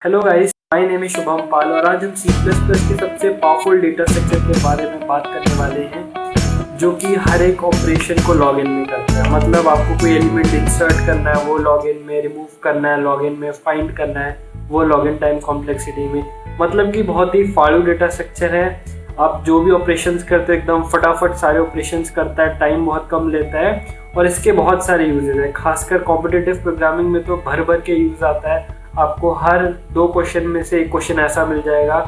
Hello guys, my name is Shubham Pal और आज हम C++ के सबसे पावरफुल डेटा स्ट्रक्चर के बारे में बात करने वाले हैं जो कि हर एक ऑपरेशन को लॉगिन में करता है। मतलब आपको कोई एलिमेंट इंसर्ट करना है वो लॉगिन में, रिमूव करना है लॉगिन में, फाइंड करना है वो लॉगिन टाइम कॉम्प्लेक्सिटी में। मतलब कि बहुत ही फाड़ू डेटा स्ट्रक्चर है। आप जो भी ऑपरेशंस करते हो एकदम फटाफट सारे ऑपरेशंस करता है, टाइम बहुत कम लेता है और इसके बहुत सारे यूजेस हैं। खासकर कॉम्पिटिटिव प्रोग्रामिंग में तो भर भर के यूज आता है। आपको हर 2 क्वेश्चन में से एक क्वेश्चन ऐसा मिल जाएगा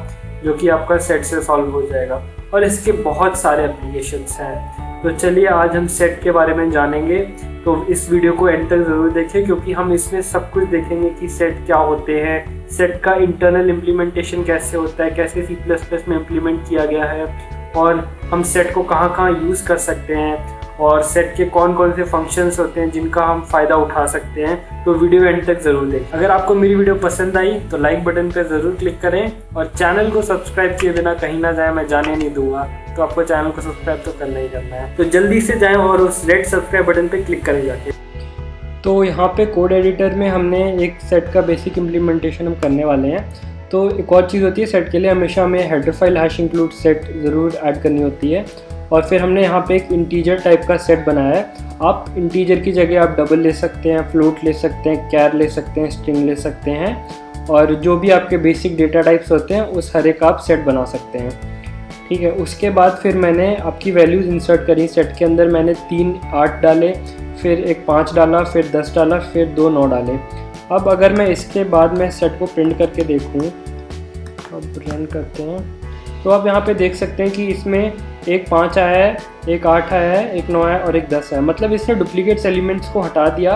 जो कि आपका सेट से सॉल्व हो जाएगा और इसके बहुत सारे एप्लीकेशंस हैं। तो चलिए आज हम सेट के बारे में जानेंगे। तो इस वीडियो को एंड तक ज़रूर देखें क्योंकि हम इसमें सब कुछ देखेंगे कि सेट क्या होते हैं, सेट का इंटरनल इम्प्लीमेंटेशन कैसे होता है, कैसे C++ में इम्प्लीमेंट किया गया है और हम सेट को कहाँ कहाँ यूज़ कर सकते हैं और सेट के कौन कौन से फंक्शंस होते हैं जिनका हम फ़ायदा उठा सकते हैं। तो वीडियो एंड तक ज़रूर देखें। अगर आपको मेरी वीडियो पसंद आई तो लाइक बटन पर ज़रूर क्लिक करें और चैनल को सब्सक्राइब किए बिना कहीं ना जाए, मैं जाने नहीं दूंगा। तो आपको चैनल को सब्सक्राइब तो करना ही करना है, तो जल्दी से जाएँ और उस रेड सब्सक्राइब बटन पर क्लिक करें जाके। तो यहाँ पे कोड एडिटर में हमने एक सेट का बेसिक इम्प्लीमेंटेशन हम करने वाले हैं। तो एक और चीज़ होती है सेट के लिए, हमेशा हमें header file hash include set ज़रूर ऐड करनी होती है। और फिर हमने यहाँ पे एक इंटीजर टाइप का सेट बनाया है। आप इंटीजर की जगह आप डबल ले सकते हैं, फ्लोट ले सकते हैं, कैर ले सकते हैं, स्ट्रिंग ले सकते हैं और जो भी आपके बेसिक डेटा टाइप्स होते हैं उस हर एक आप सेट बना सकते हैं। ठीक है, उसके बाद फिर मैंने आपकी वैल्यूज़ इंसर्ट करी सेट के अंदर। मैंने 3 8 डाले, फिर एक 5 डाला, फिर 10 डाला, फिर 2 9 डाले। अब अगर मैं इसके बाद मैं सेट को प्रिंट करके देखूँ, अब रन करते हैं तो आप यहाँ पे देख सकते हैं कि इसमें एक 5 आया है, एक 8 आया है, एक 9 आया है और एक 10 है। मतलब इसने डुप्लीकेट्स एलिमेंट्स को हटा दिया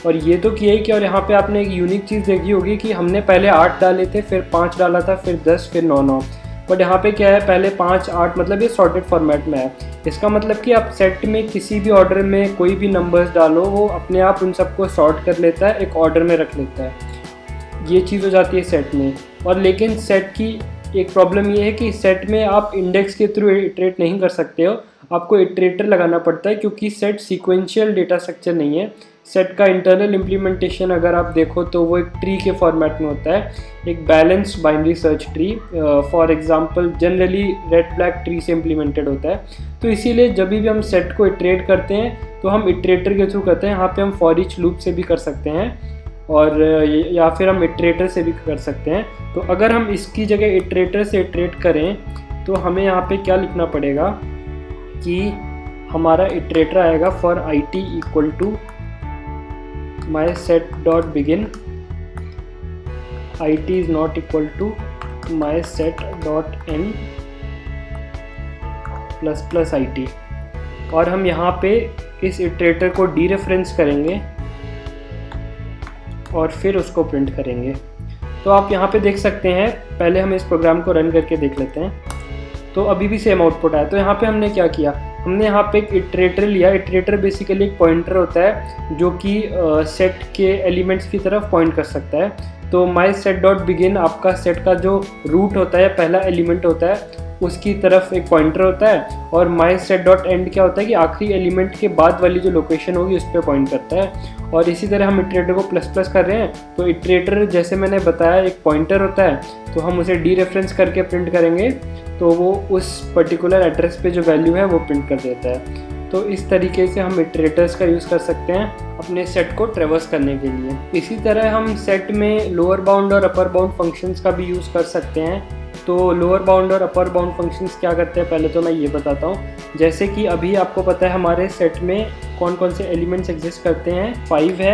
और ये तो किया ही कि। और यहाँ पे आपने एक यूनिक चीज़ देखी होगी कि हमने पहले 8 डाले थे, फिर 5 डाला था, फिर 10, फिर 9 9। बट यहाँ पे क्या है, पहले 5 8, मतलब ये सॉर्टेड फॉर्मेट में है। इसका मतलब कि आप सेट में किसी भी ऑर्डर में कोई भी नंबर्स डालो वो अपने आप उन सबको सॉर्ट कर लेता है, एक ऑर्डर में रख लेता है। ये चीज़ हो जाती है सेट में। और लेकिन सेट की एक प्रॉब्लम ये है कि सेट में आप इंडेक्स के थ्रू इटरेट नहीं कर सकते हो, आपको इटरेटर लगाना पड़ता है क्योंकि सेट सीक्वेंशियल डेटा स्ट्रक्चर नहीं है। सेट का इंटरनल इम्प्लीमेंटेशन अगर आप देखो तो वो एक ट्री के फॉर्मेट में होता है, एक balanced binary search tree. For example generally red black tree से इम्प्लीमेंटेड होता है। तो इसीलिए जब भी हम सेट को इटरेट करते हैं तो हम इटरेटर के थ्रू करते हैं। यहाँ पे हम फॉर ईच लूप से भी कर सकते हैं और या फिर हम इटरेटर से भी कर सकते हैं। तो अगर हम इसकी जगह इटरेटर से इटरेट करें तो हमें यहाँ पे क्या लिखना पड़ेगा कि हमारा इटरेटर आएगा for IT equal to my set dot begin, IT is not equal to my set dot end plus plus IT। और हम यहाँ पे इस इटरेटर को डीरेफरेंस करेंगे और फिर उसको प्रिंट करेंगे। तो आप यहाँ पे देख सकते हैं, पहले हम इस प्रोग्राम को रन करके देख लेते हैं। तो अभी भी सेम आउटपुट आया। तो यहाँ पे हमने क्या किया, हमने यहाँ पे एक इटरेटर लिया। इटरेटर बेसिकली एक पॉइंटर होता है जो कि सेट के एलिमेंट्स की तरफ पॉइंट कर सकता है। तो माई सेट डॉट बिगिन आपका सेट का जो रूट होता है, पहला एलिमेंट होता है, उसकी तरफ एक पॉइंटर होता है। और माई सेट डॉट एंड क्या होता है कि आखिरी एलिमेंट के बाद वाली जो लोकेशन होगी उस पर पॉइंट करता है। और इसी तरह हम इटरेटर को प्लस प्लस कर रहे हैं। तो इटरेटर जैसे मैंने बताया एक पॉइंटर होता है, तो हम उसे डी रेफरेंस करके प्रिंट करेंगे तो वो उस पर्टिकुलर एड्रेस पे जो वैल्यू है वो प्रिंट कर देता है। तो इस तरीके से हम इटरेटर्स का यूज़ कर सकते हैं अपने सेट को ट्रेवर्स करने के लिए। इसी तरह हम सेट में लोअर बाउंड और अपर बाउंड फंक्शंस का भी यूज़ कर सकते हैं। तो लोअर बाउंड और अपर बाउंड फंक्शंस क्या करते हैं पहले तो मैं ये बताता हूँ। जैसे कि अभी आपको पता है हमारे सेट में कौन कौन से एलिमेंट्स एग्जिस्ट करते हैं, 5 है,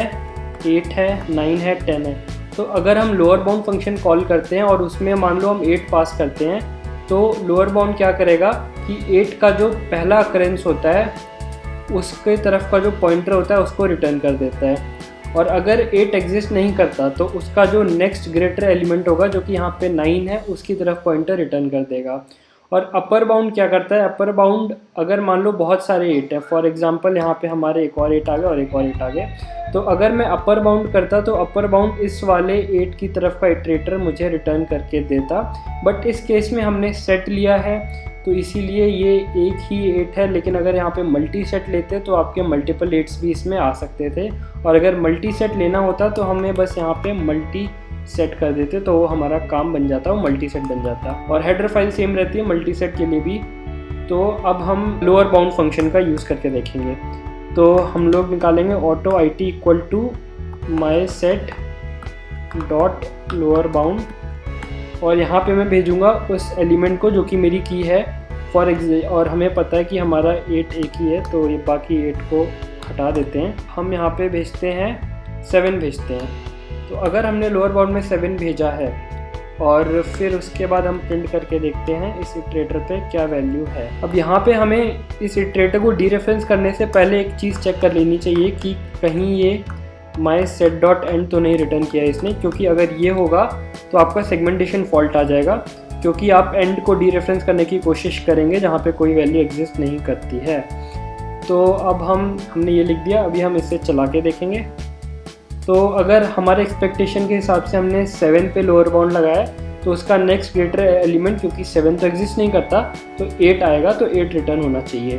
8 है, 9 है, 10 है। तो अगर हम लोअर बाउंड फंक्शन कॉल करते हैं और उसमें मान लो हम 8 पास करते हैं तो लोअर बाउंड क्या करेगा कि 8 का जो पहला अकरेंस होता है उसके तरफ का जो पॉइंटर होता है उसको रिटर्न कर देता है। और अगर 8 एग्जिस्ट नहीं करता तो उसका जो नेक्स्ट ग्रेटर एलिमेंट होगा जो कि यहाँ पे 9 है उसकी तरफ पॉइंटर रिटर्न कर देगा। और अपर बाउंड क्या करता है, अपर बाउंड अगर मान लो बहुत सारे 8 है, फॉर एग्जांपल यहाँ पे हमारे एक और 8 आ गए और एक और 8 आ गए, तो अगर मैं अपर बाउंड करता तो अपर बाउंड इस वाले 8 की तरफ का इटरेटर मुझे रिटर्न करके देता। बट इस केस में हमने सेट लिया है तो इसीलिए ये एक ही 8 है। लेकिन अगर यहाँ पे मल्टी सेट लेते तो आपके मल्टीपल 8s भी इसमें आ सकते थे। और अगर मल्टी सेट लेना होता तो हमें बस यहाँ पे मल्टी सेट कर देते तो वो हमारा काम बन जाता, वो मल्टी सेट बन जाता। और हेडर फाइल सेम रहती है मल्टी सेट के लिए भी। तो अब हम लोअर बाउंड फंक्शन का यूज़ करके देखेंगे। तो हम लोग निकालेंगे auto IT equal to my set dot lower bound, और यहाँ पे मैं भेजूँगा उस एलिमेंट को जो कि मेरी की है फॉर और हमें पता है कि हमारा 8 एक ही है, तो ये बाकी 8 को हटा देते हैं। हम यहाँ पे भेजते हैं 7 भेजते हैं। तो अगर हमने लोअर बाउंड में 7 भेजा है और फिर उसके बाद हम प्रिंट करके देखते हैं इस इटरेटर पे क्या वैल्यू है। अब यहाँ पे हमें इस इटरेटर को डीरेफरेंस करने से पहले एक चीज़ चेक कर लेनी चाहिए कि कहीं ये माई सेट डॉट एंड तो नहीं रिटर्न किया इसने, क्योंकि अगर ये होगा तो आपका सेगमेंटेशन फॉल्ट आ जाएगा, क्योंकि आप एंड को डीरेफरेंस करने की कोशिश करेंगे जहाँ पे कोई वैल्यू एग्जिस्ट नहीं करती है। तो अब हमने ये लिख दिया, अभी हम इसे चला के देखेंगे। तो अगर हमारे एक्सपेक्टेशन के हिसाब से हमने 7 पे लोअर बाउंड लगाया तो उसका नेक्स्ट ग्रेटर एलिमेंट, क्योंकि 7 तो एग्जिस्ट नहीं करता, तो 8 आएगा, तो 8 रिटर्न होना चाहिए।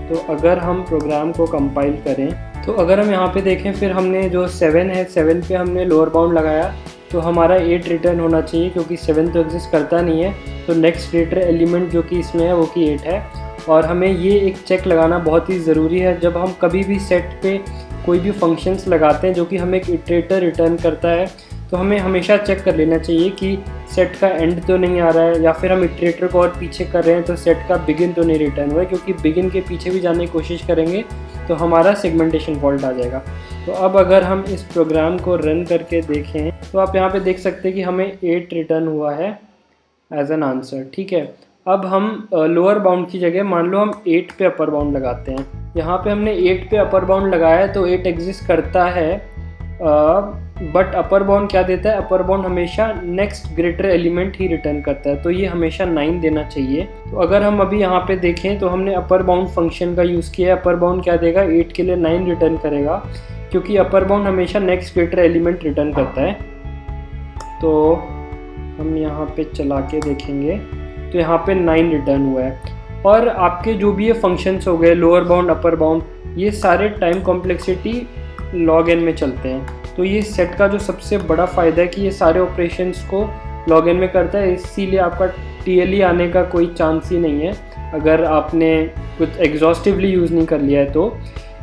तो अगर हम प्रोग्राम को कंपाइल करें तो अगर हम यहाँ पे देखें, फिर हमने जो 7 है 7 पे हमने लोअर बाउंड लगाया तो हमारा 8 रिटर्न होना चाहिए, क्योंकि 7 तो एग्जिस्ट करता नहीं है। तो नेक्स्ट ग्रेटर एलिमेंट जो कि इसमें है वो कि 8 है। और हमें ये एक चेक लगाना बहुत ही ज़रूरी है, जब हम कभी भी सेट पे कोई भी फंक्शंस लगाते हैं जो कि हमें एक इटरेटर रिटर्न करता है, तो हमें हमेशा चेक कर लेना चाहिए कि सेट का एंड तो नहीं आ रहा है, या फिर हम इटरेटर को और पीछे कर रहे हैं तो सेट का बिगिन तो नहीं रिटर्न हुआ है, क्योंकि बिगिन के पीछे भी जाने की कोशिश करेंगे तो हमारा सेगमेंटेशन फॉल्ट आ जाएगा। तो अब अगर हम इस प्रोग्राम को रन करके देखें तो आप यहाँ पे देख सकते हैं कि हमें 8 रिटर्न हुआ है एज एन आंसर। ठीक है, अब हम लोअर बाउंड की जगह मान लो हम 8 पे अपर बाउंड लगाते हैं। यहाँ पे हमने 8 पे अपर बाउंड लगाया है तो 8 एग्जिस्ट करता है, बट अपर बाउंड क्या देता है, अपर बाउंड हमेशा नेक्स्ट ग्रेटर एलिमेंट ही रिटर्न करता है, तो ये हमेशा 9 देना चाहिए। तो अगर हम अभी यहाँ पे देखें तो हमने अपर बाउंड फंक्शन का यूज़ किया है। अपर बाउंड क्या देगा, 8 के लिए 9 रिटर्न करेगा, क्योंकि अपर बाउंड हमेशा नेक्स्ट ग्रेटर एलिमेंट रिटर्न करता है। तो हम यहाँ पे चला के देखेंगे तो यहाँ पे 9 रिटर्न हुआ है। और आपके जो भी ये फंक्शंस हो गए लोअर बाउंड अपर बाउंड, ये सारे टाइम कॉम्प्लेक्सिटी log n में चलते हैं। तो ये सेट का जो सबसे बड़ा फ़ायदा है कि ये सारे ऑपरेशंस को log n में करता है, इसीलिए आपका TLE आने का कोई चांस ही नहीं है अगर आपने कुछ एग्जॉस्टिवली यूज़ नहीं कर लिया है तो।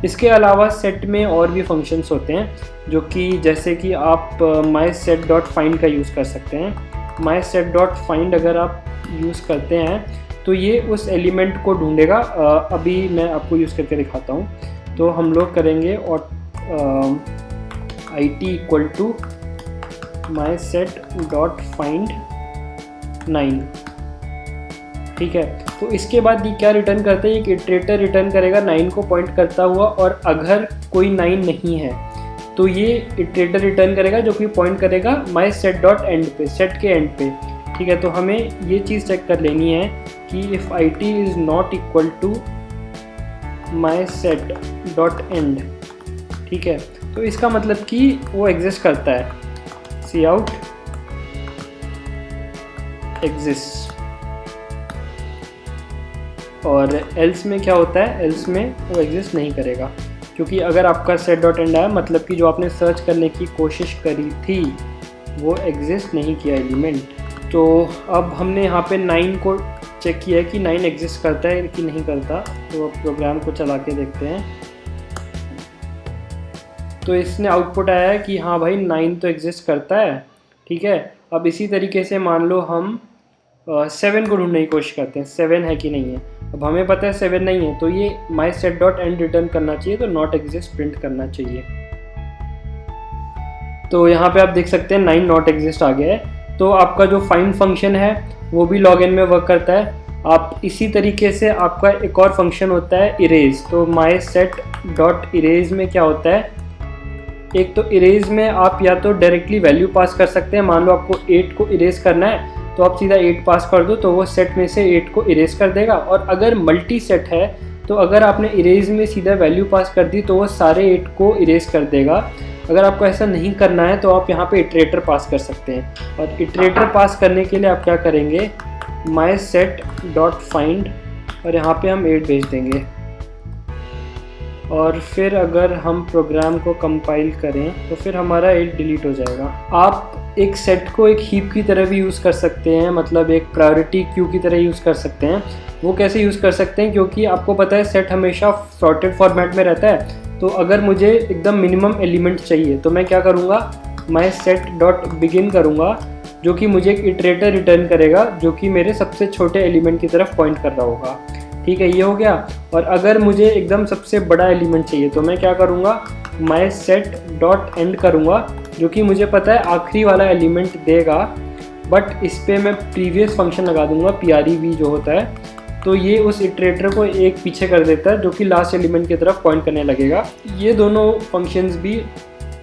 इसके अलावा सेट में और भी फंक्शंस होते हैं जो कि जैसे कि आप mySet.find का यूज़ कर सकते हैं। mySet.find अगर आप यूज़ करते हैं तो ये उस एलिमेंट को ढूंढेगा। अभी मैं आपको यूज़ करके दिखाता हूँ। तो हम लोग करेंगे और IT इक्वल टू mySet.find 9। ठीक है, तो इसके बाद ये क्या रिटर्न करता है, एक इटरेटर रिटर्न करेगा 9 को पॉइंट करता हुआ, और अगर कोई 9 नहीं है तो ये इटरेटर रिटर्न करेगा जो कि पॉइंट करेगा mySet.end पे, सेट के एंड पे। ठीक है, तो हमें ये चीज़ चेक कर लेनी है कि if IT is not equal to mySet.end, ठीक है, तो इसका मतलब कि वो एग्जिस्ट करता है, cout exists। और एल्स में क्या होता है, एल्स में वो एग्जिस्ट नहीं करेगा, क्योंकि अगर आपका set.end आया मतलब कि जो आपने सर्च करने की कोशिश करी थी वो एग्जिस्ट नहीं किया एलिमेंट। तो अब हमने यहाँ पे 9 को चेक किया है कि 9 एग्जिस्ट करता है कि नहीं करता। तो अब प्रोग्राम को चला के देखते हैं। तो इसने आउटपुट आया है कि हाँ भाई 9 तो एग्जिस्ट करता है। ठीक है, अब इसी तरीके से मान लो हम 7 को ढूंढने की कोशिश करते हैं, 7 है कि नहीं है। अब हमें पता है 7 नहीं है, तो ये mySet.end रिटर्न करना चाहिए, तो नॉट एग्जिस्ट प्रिंट करना चाहिए। तो यहाँ पे आप देख सकते हैं 9 नॉट एग्जिस्ट आ गया है। तो आपका जो फाइंड फंक्शन है वो भी log n में वर्क करता है। आप इसी तरीके से आपका एक और फंक्शन होता है इरेज। तो mySet.erase में क्या होता है, एक तो इरेज में आप या तो डायरेक्टली वैल्यू पास कर सकते हैं। मान लो आपको 8 को इरेज करना है तो आप सीधा 8 पास कर दो, तो वो सेट में से 8 को इरेज कर देगा। और अगर मल्टी सेट है तो अगर आपने इरेज में सीधा वैल्यू पास कर दी तो वो सारे 8 को इरेज कर देगा। अगर आपको ऐसा नहीं करना है तो आप यहाँ पे इटरेटर पास कर सकते हैं। और इटरेटर पास करने के लिए आप क्या करेंगे, mySet.find और यहाँ पे हम 8 भेज देंगे। और फिर अगर हम प्रोग्राम को कंपाइल करें तो फिर हमारा 8 डिलीट हो जाएगा। आप एक सेट को एक हीप की तरह भी यूज़ कर सकते हैं, मतलब एक प्रायोरिटी क्यू की तरह यूज़ कर सकते हैं। वो कैसे यूज़ कर सकते हैं, क्योंकि आपको पता है सेट हमेशा सॉर्टेड फॉर्मेट में रहता है। तो अगर मुझे एकदम मिनिमम एलिमेंट चाहिए तो मैं क्या करूँगा, मैं सेट डॉट बिगिन करूँगा, जो कि मुझे एक इटरेटर रिटर्न करेगा जो कि मेरे सबसे छोटे एलिमेंट की तरफ पॉइंट कर रहा होगा। ठीक है, ये हो गया। और अगर मुझे एकदम सबसे बड़ा एलिमेंट चाहिए तो मैं क्या करूँगा, मैं सेट डॉट एंड करूँगा, जो कि मुझे पता है आखिरी वाला एलिमेंट देगा, बट इस पर मैं प्रीवियस फंक्शन लगा दूंगा, PREV जो होता है। तो ये उस इटरेटर को एक पीछे कर देता है जो कि लास्ट एलिमेंट की तरफ पॉइंट करने लगेगा। ये दोनों फंक्शंस भी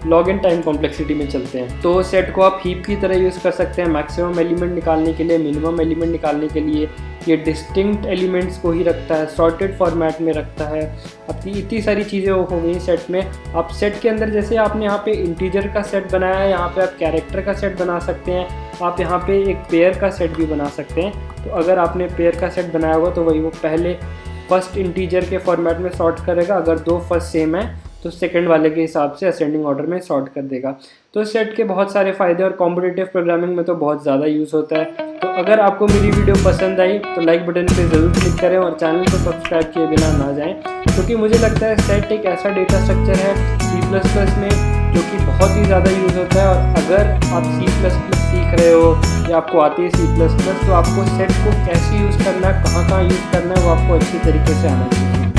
लॉग एन टाइम कॉम्प्लेक्सिटी में चलते हैं। तो सेट को आप हीप की तरह यूज़ कर सकते हैं मैक्सिमम एलिमेंट निकालने के लिए, मिनिमम एलिमेंट निकालने के लिए। ये डिस्टिंक्ट एलिमेंट्स को ही रखता है, सॉर्टेड फॉर्मेट में रखता है। आपकी इतनी सारी चीज़ें हो गई सेट में। आप सेट के अंदर जैसे आपने यहाँ पे इंटीजर का सेट बनाया है, यहाँ पे आप कैरेक्टर का सेट बना सकते हैं, आप यहाँ पे एक पेयर का सेट भी बना सकते हैं। तो अगर आपने पेयर का सेट बनाया होगा तो वही वो पहले फर्स्ट इंटीजर के फॉर्मेट में सॉर्ट करेगा, अगर दो फर्स्ट सेम है तो सेकंड वाले के हिसाब से असेंडिंग ऑर्डर में सॉर्ट कर देगा। तो सेट के बहुत सारे फ़ायदे और कॉम्पिटिटिव प्रोग्रामिंग में तो बहुत ज़्यादा यूज़ होता है। तो अगर आपको मेरी वीडियो पसंद आई तो लाइक बटन पे ज़रूर क्लिक करें और चैनल को सब्सक्राइब किए बिना ना जाएं, क्योंकि मुझे लगता है सेट एक ऐसा डेटा स्ट्रक्चर है C++ में जो कि बहुत ही ज़्यादा यूज़ होता है। और अगर आप C++ सीख रहे हो या आपको आती है C++, तो आपको सेट को कैसे यूज़ करना है, कहाँ यूज़ करना है, वो आपको अच्छी तरीके से आना चाहिए।